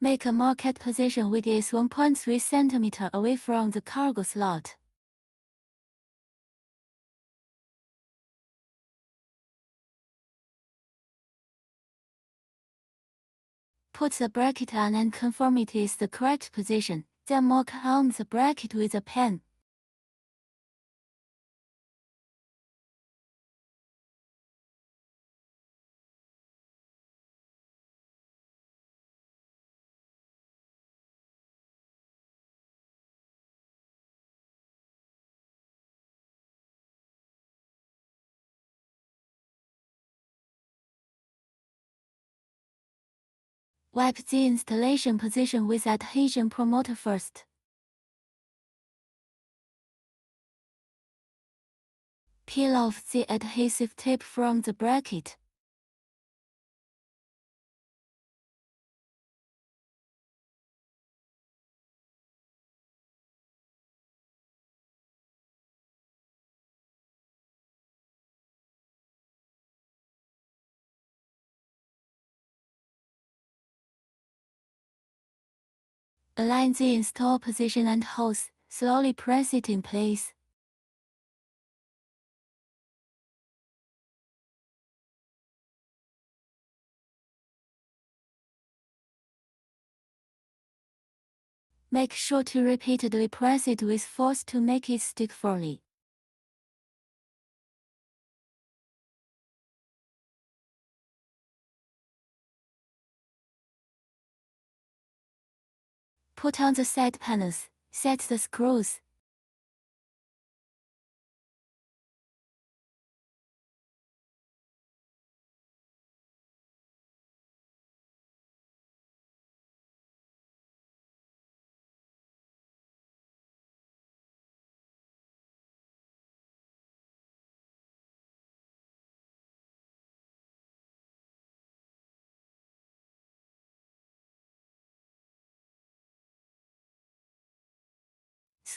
Make a market position which is 1.3 cm away from the cargo slot. Put the bracket on and confirm it is the correct position, then mark on the bracket with a pen. Wipe the installation position with adhesion promoter first. Peel off the adhesive tape from the bracket. Align the install position and hose, slowly press it in place. Make sure to repeatedly press it with force to make it stick firmly. Put on the side panels, set the screws.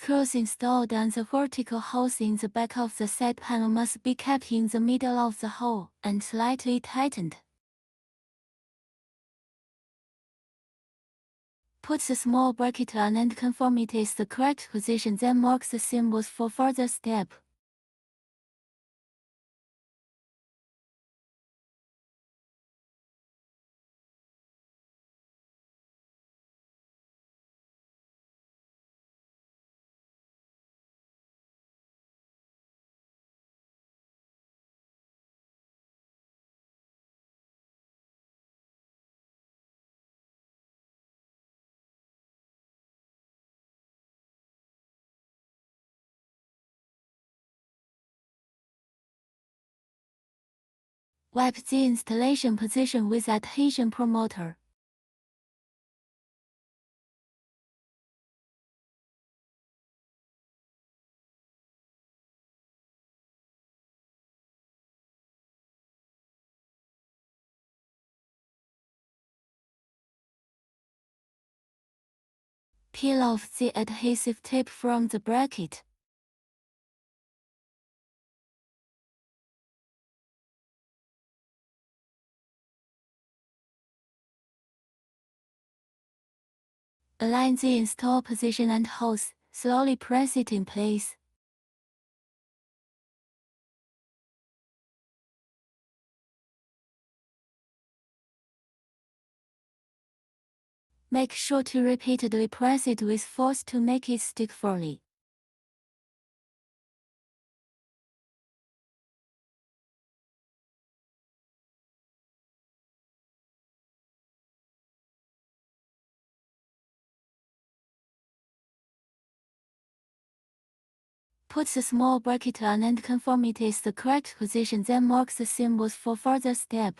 Screws installed on the vertical holes in the back of the side panel must be kept in the middle of the hole and slightly tightened. Put the small bracket on and confirm it is the correct position, then mark the symbols for further step. Wipe the installation position with adhesion promoter. Peel off the adhesive tape from the bracket. Align the install position and hose, slowly press it in place. Make sure to repeatedly press it with force to make it stick firmly. Put the small bracket on and confirm it is the correct position, then mark the symbols for further step.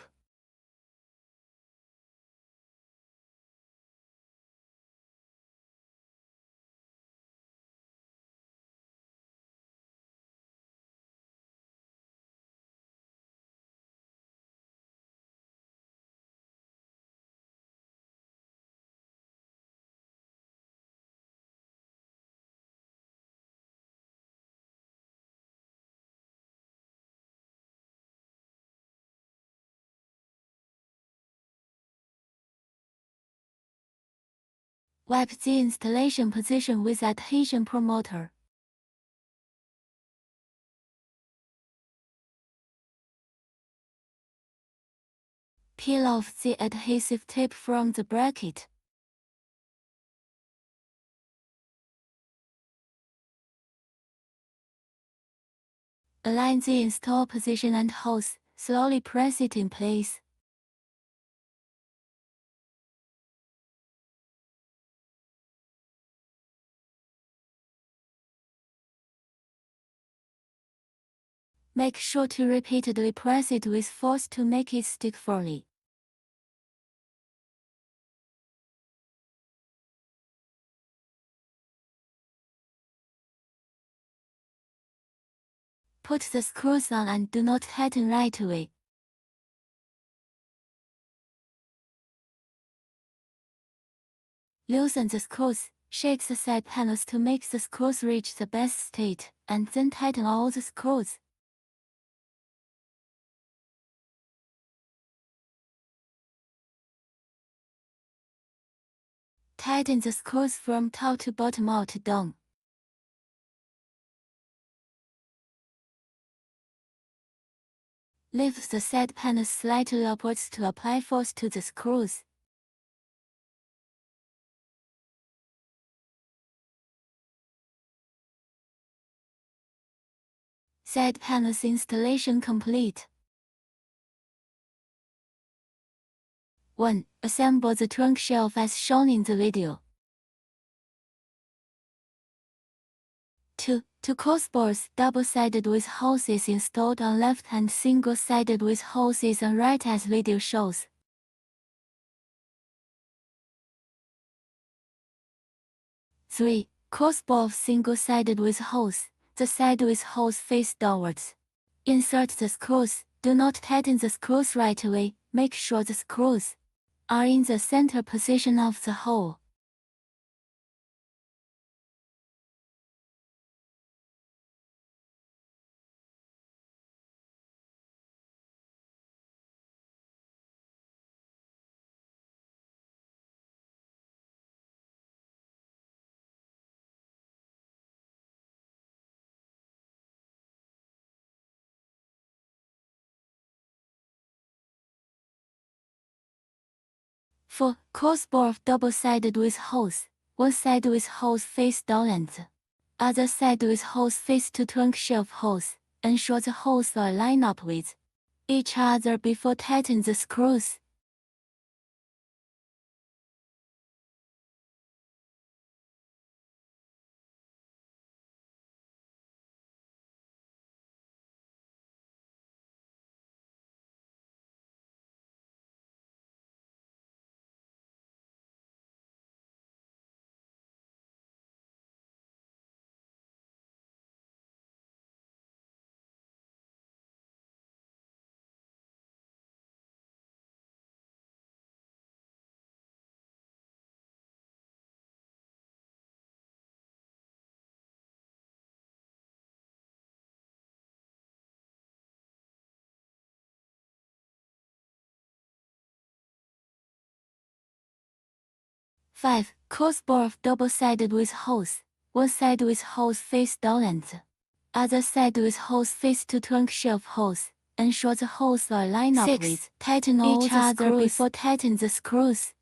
Wipe the installation position with adhesion promoter. Peel off the adhesive tape from the bracket. Align the install position and hose, slowly press it in place. Make sure to repeatedly press it with force to make it stick firmly. Put the screws on and do not tighten right away. Loosen the screws, shake the side panels to make the screws reach the best state, and then tighten all the screws. Tighten the screws from top to bottom out down. Lift the side panels slightly upwards to apply force to the screws. Side panels installation complete. 1. Assemble the trunk shelf as shown in the video. 2. Two crossbars, double-sided with hoses installed on left and single-sided with hoses on right as video shows. 3. Crossbar single-sided with hose, the side with hose face downwards. Insert the screws, do not tighten the screws right away, make sure the screws are in the center position of the hole. For crossbar double-sided with hose, one side with hose face down and the other side with hose face to trunk shelf hose. Ensure the holes are lined up with each other before tighten the screws. Five. Crossbar double-sided with hose, one side with hose face down and the other side with hose face to trunk shelf hose. Ensure the holes are lined up 6. with tighten all Each the other screws before tighten the screws.